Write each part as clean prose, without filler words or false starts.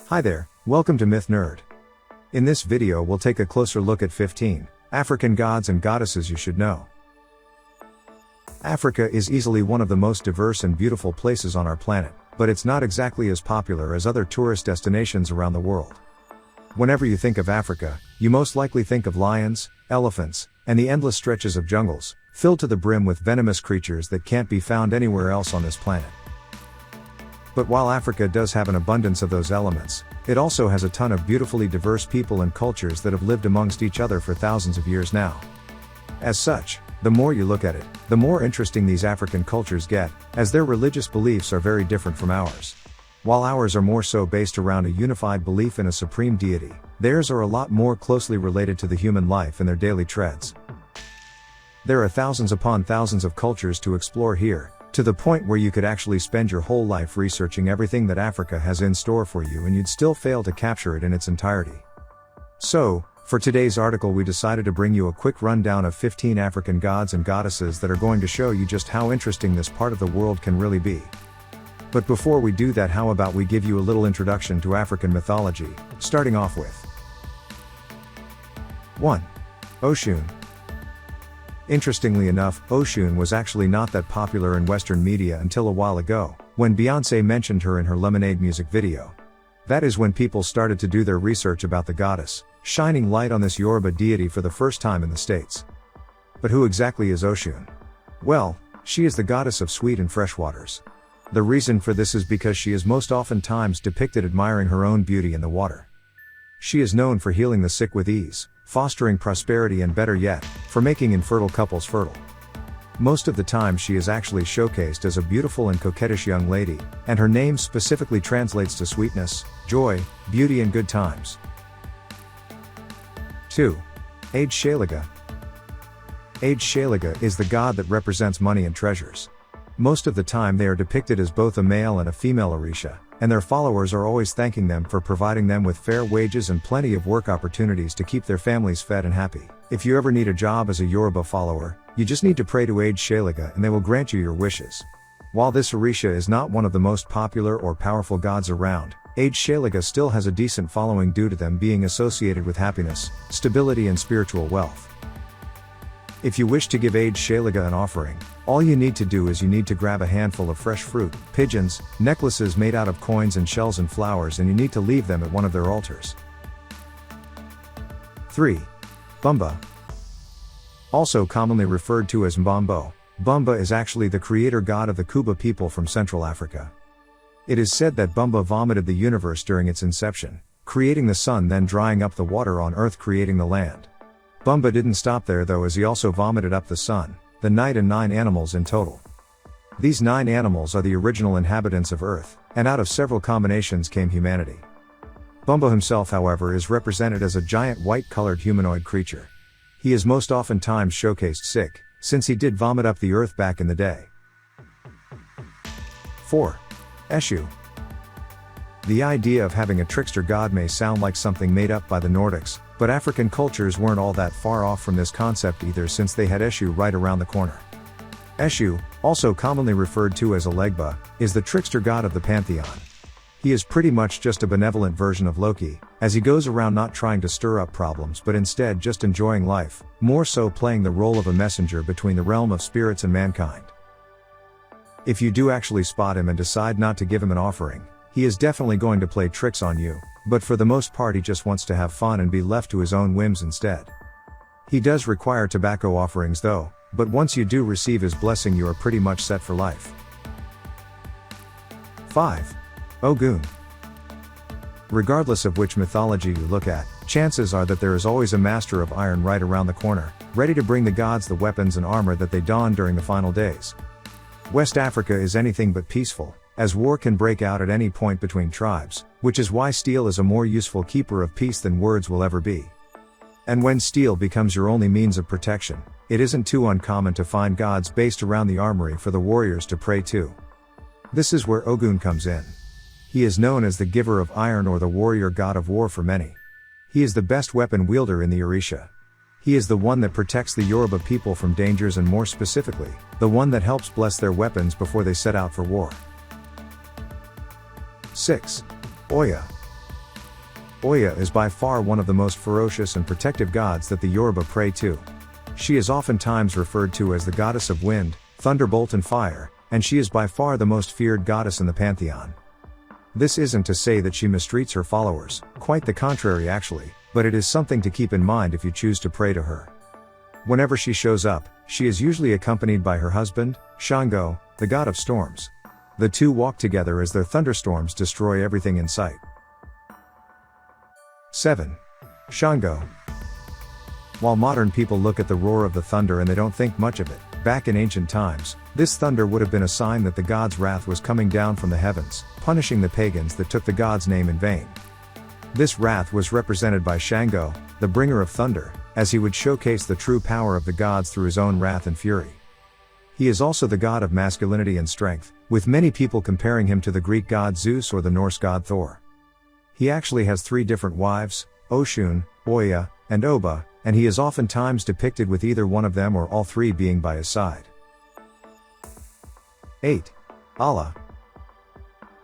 Hi there, welcome to Myth Nerd. In this video we'll take a closer look at 15 African gods and goddesses you should know. Africa is easily one of the most diverse and beautiful places on our planet, but it's not exactly as popular as other tourist destinations around the world. Whenever you think of Africa, you most likely think of lions, elephants, and the endless stretches of jungles, filled to the brim with venomous creatures that can't be found anywhere else on this planet. But while Africa does have an abundance of those elements, it also has a ton of beautifully diverse people and cultures that have lived amongst each other for thousands of years now. As such, the more you look at it, the more interesting these African cultures get, as their religious beliefs are very different from ours. While ours are more so based around a unified belief in a supreme deity, theirs are a lot more closely related to the human life and their daily treads. There are thousands upon thousands of cultures to explore here, to the point where you could actually spend your whole life researching everything that Africa has in store for you and you'd still fail to capture it in its entirety. So, for today's article we decided to bring you a quick rundown of 15 African gods and goddesses that are going to show you just how interesting this part of the world can really be. But before we do that, how about we give you a little introduction to African mythology, starting off with 1. Oshun. Interestingly enough, Oshun was actually not that popular in Western media until a while ago, when Beyoncé mentioned her in her Lemonade music video. That is when people started to do their research about the goddess, shining light on this Yoruba deity for the first time in the States. But who exactly is Oshun? Well, she is the goddess of sweet and fresh waters. The reason for this is because she is most oftentimes depicted admiring her own beauty in the water. She is known for healing the sick with ease, fostering prosperity, and better yet, for making infertile couples fertile. Most of the time she is actually showcased as a beautiful and coquettish young lady, and her name specifically translates to sweetness, joy, beauty and good times. 2. Ajé Shaluga. Ajé Shaluga is the god that represents money and treasures. Most of the time they are depicted as both a male and a female Orisha, and their followers are always thanking them for providing them with fair wages and plenty of work opportunities to keep their families fed and happy. If you ever need a job as a Yoruba follower, you just need to pray to Ajé Shaluga and they will grant you your wishes. While this Orisha is not one of the most popular or powerful gods around, Ajé Shaluga still has a decent following due to them being associated with happiness, stability and spiritual wealth. If you wish to give Ajé Shaluga an offering, all you need to do is you need to grab a handful of fresh fruit, pigeons, necklaces made out of coins and shells and flowers, and you need to leave them at one of their altars. 3. Bumba. Also commonly referred to as Mbambo, Bumba is actually the creator god of the Kuba people from Central Africa. It is said that Bumba vomited the universe during its inception, creating the sun, then drying up the water on earth, creating the land. Bumba didn't stop there though, as he also vomited up the sun, the night and 9 animals in total. These 9 animals are the original inhabitants of Earth, and out of several combinations came humanity. Bumba himself, however, is represented as a giant white-colored humanoid creature. He is most oftentimes showcased sick, since he did vomit up the earth back in the day. 4. Eshu. The idea of having a trickster god may sound like something made up by the Nordics, but African cultures weren't all that far off from this concept either, since they had Eshu right around the corner. Eshu, also commonly referred to as Elegba, is the trickster god of the pantheon. He is pretty much just a benevolent version of Loki, as he goes around not trying to stir up problems but instead just enjoying life, more so playing the role of a messenger between the realm of spirits and mankind. If you do actually spot him and decide not to give him an offering, he is definitely going to play tricks on you, but for the most part he just wants to have fun and be left to his own whims instead. He does require tobacco offerings though, but once you do receive his blessing you are pretty much set for life. 5. Ogun. Regardless of which mythology you look at, chances are that there is always a master of iron right around the corner, ready to bring the gods the weapons and armor that they don during the final days. West Africa is anything but peaceful, as war can break out at any point between tribes, which is why steel is a more useful keeper of peace than words will ever be. And when steel becomes your only means of protection, it isn't too uncommon to find gods based around the armory for the warriors to pray to. This is where Ogun comes in. He is known as the giver of iron or the warrior god of war for many. He is the best weapon wielder in the Orisha. He is the one that protects the Yoruba people from dangers, and more specifically, the one that helps bless their weapons before they set out for war. 6. Oya. Oya is by far one of the most ferocious and protective gods that the Yoruba pray to. She is oftentimes referred to as the goddess of wind, thunderbolt and fire, and she is by far the most feared goddess in the pantheon. This isn't to say that she mistreats her followers, quite the contrary actually, but it is something to keep in mind if you choose to pray to her. Whenever she shows up, she is usually accompanied by her husband, Shango, the god of storms. The two walk together as their thunderstorms destroy everything in sight. 7. Shango. While modern people look at the roar of the thunder and they don't think much of it, back in ancient times, this thunder would have been a sign that the god's wrath was coming down from the heavens, punishing the pagans that took the god's name in vain. This wrath was represented by Shango, the bringer of thunder, as he would showcase the true power of the gods through his own wrath and fury. He is also the god of masculinity and strength, with many people comparing him to the Greek god Zeus or the Norse god Thor. He actually has 3 different wives, Oshun, Oya, and Oba, and he is oftentimes depicted with either one of them or all 3 being by his side. 8. Allah.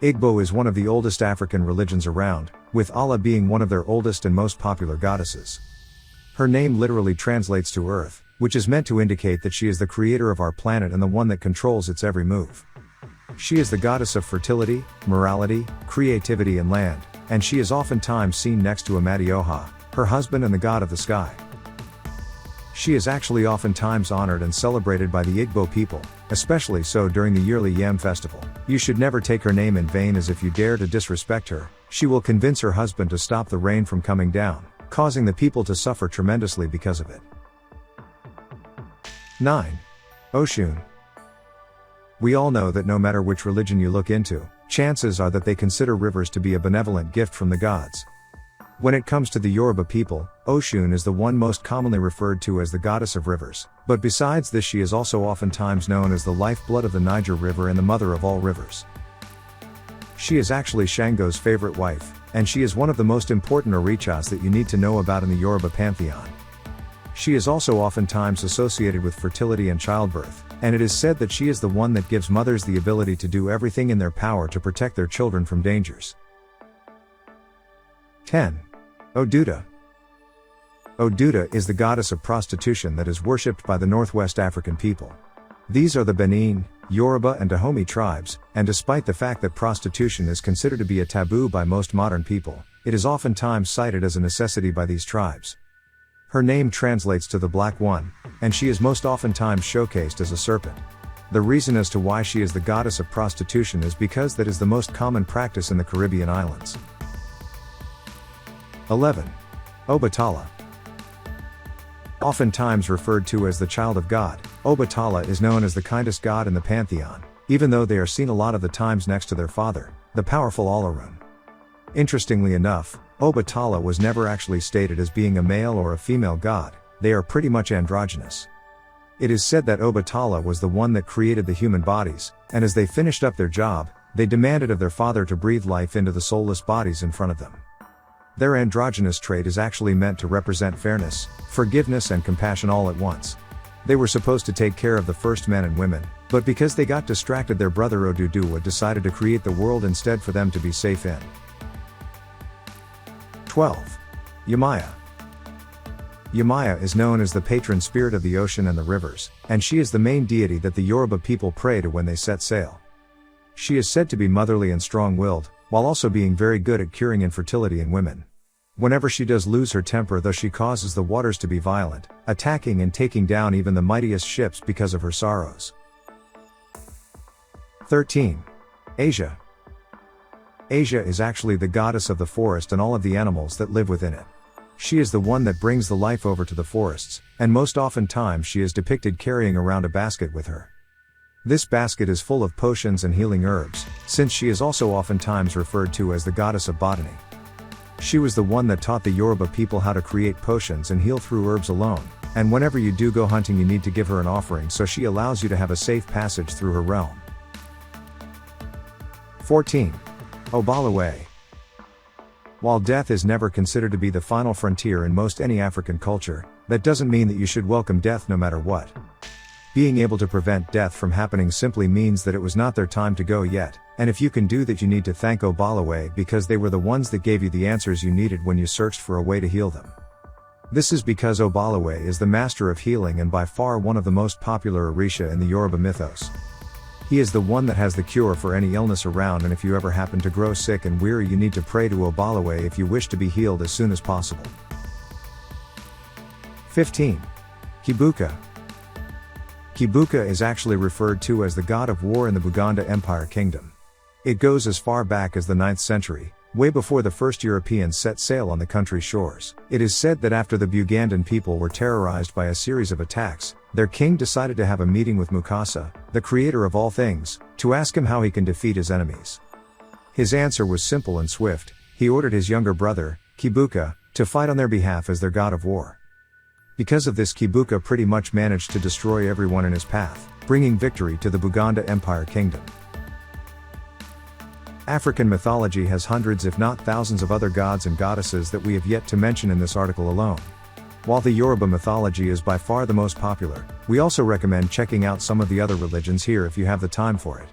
Igbo is one of the oldest African religions around, with Allah being one of their oldest and most popular goddesses. Her name literally translates to earth, which is meant to indicate that she is the creator of our planet and the one that controls its every move. She is the goddess of fertility, morality, creativity and land, and she is oftentimes seen next to Amadioha, her husband and the god of the sky. She is actually oftentimes honored and celebrated by the Igbo people, especially so during the yearly Yam festival. You should never take her name in vain, as if you dare to disrespect her, she will convince her husband to stop the rain from coming down, causing the people to suffer tremendously because of it. 9. Oshun. We all know that no matter which religion you look into, chances are that they consider rivers to be a benevolent gift from the gods. When it comes to the Yoruba people, Oshun is the one most commonly referred to as the goddess of rivers, but besides this she is also oftentimes known as the lifeblood of the Niger River and the mother of all rivers. She is actually Shango's favorite wife, and she is one of the most important orichas that you need to know about in the Yoruba pantheon. She is also oftentimes associated with fertility and childbirth, and it is said that she is the one that gives mothers the ability to do everything in their power to protect their children from dangers. 10. Oduda. Oduda is the goddess of prostitution that is worshipped by the Northwest African people. These are the Benin, Yoruba and Dahomey tribes, and despite the fact that prostitution is considered to be a taboo by most modern people, it is oftentimes cited as a necessity by these tribes. Her name translates to the Black One, and she is most oftentimes showcased as a serpent. The reason as to why she is the goddess of prostitution is because that is the most common practice in the Caribbean islands. 11. Obatala. Oftentimes referred to as the child of God, Obatala is known as the kindest god in the pantheon, even though they are seen a lot of the times next to their father, the powerful Olorun. Interestingly enough, Obatala was never actually stated as being a male or a female god, they are pretty much androgynous. It is said that Obatala was the one that created the human bodies, and as they finished up their job, they demanded of their father to breathe life into the soulless bodies in front of them. Their androgynous trait is actually meant to represent fairness, forgiveness and compassion all at once. They were supposed to take care of the first men and women, but because they got distracted, their brother Oduda decided to create the world instead for them to be safe in. 12. Yemaya. Yemaya is known as the patron spirit of the ocean and the rivers, and she is the main deity that the Yoruba people pray to when they set sail. She is said to be motherly and strong-willed, while also being very good at curing infertility in women. Whenever she does lose her temper, though, she causes the waters to be violent, attacking and taking down even the mightiest ships because of her sorrows. 13. Asia. Asia is actually the goddess of the forest and all of the animals that live within it. She is the one that brings the life over to the forests, and most oftentimes she is depicted carrying around a basket with her. This basket is full of potions and healing herbs, since she is also oftentimes referred to as the goddess of botany. She was the one that taught the Yoruba people how to create potions and heal through herbs alone, and whenever you do go hunting you need to give her an offering so she allows you to have a safe passage through her realm. 14. Obaluaye. While death is never considered to be the final frontier in most any African culture, that doesn't mean that you should welcome death no matter what. Being able to prevent death from happening simply means that it was not their time to go yet, and if you can do that, you need to thank Obaluaye because they were the ones that gave you the answers you needed when you searched for a way to heal them. This is because Obaluaye is the master of healing and by far one of the most popular Orisha in the Yoruba mythos. He is the one that has the cure for any illness around, and if you ever happen to grow sick and weary, you need to pray to Obaluaye if you wish to be healed as soon as possible. 15. Kibuka. Kibuka is actually referred to as the god of war in the Buganda Empire Kingdom. It goes as far back as the 9th century, way before the first Europeans set sail on the country's shores. It is said that after the Bugandan people were terrorized by a series of attacks, their king decided to have a meeting with Mukasa, the creator of all things, to ask him how he can defeat his enemies. His answer was simple and swift. He ordered his younger brother, Kibuka, to fight on their behalf as their god of war. Because of this, Kibuka pretty much managed to destroy everyone in his path, bringing victory to the Buganda Empire Kingdom. African mythology has hundreds if not thousands of other gods and goddesses that we have yet to mention in this article alone. While the Yoruba mythology is by far the most popular, we also recommend checking out some of the other religions here if you have the time for it.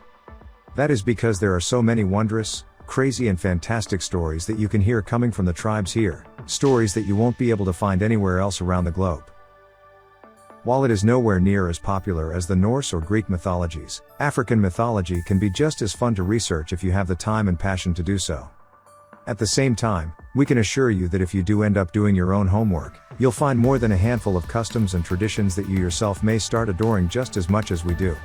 That is because there are so many wondrous, crazy and fantastic stories that you can hear coming from the tribes here, stories that you won't be able to find anywhere else around the globe. While it is nowhere near as popular as the Norse or Greek mythologies, African mythology can be just as fun to research if you have the time and passion to do so. At the same time, we can assure you that if you do end up doing your own homework, you'll find more than a handful of customs and traditions that you yourself may start adoring just as much as we do.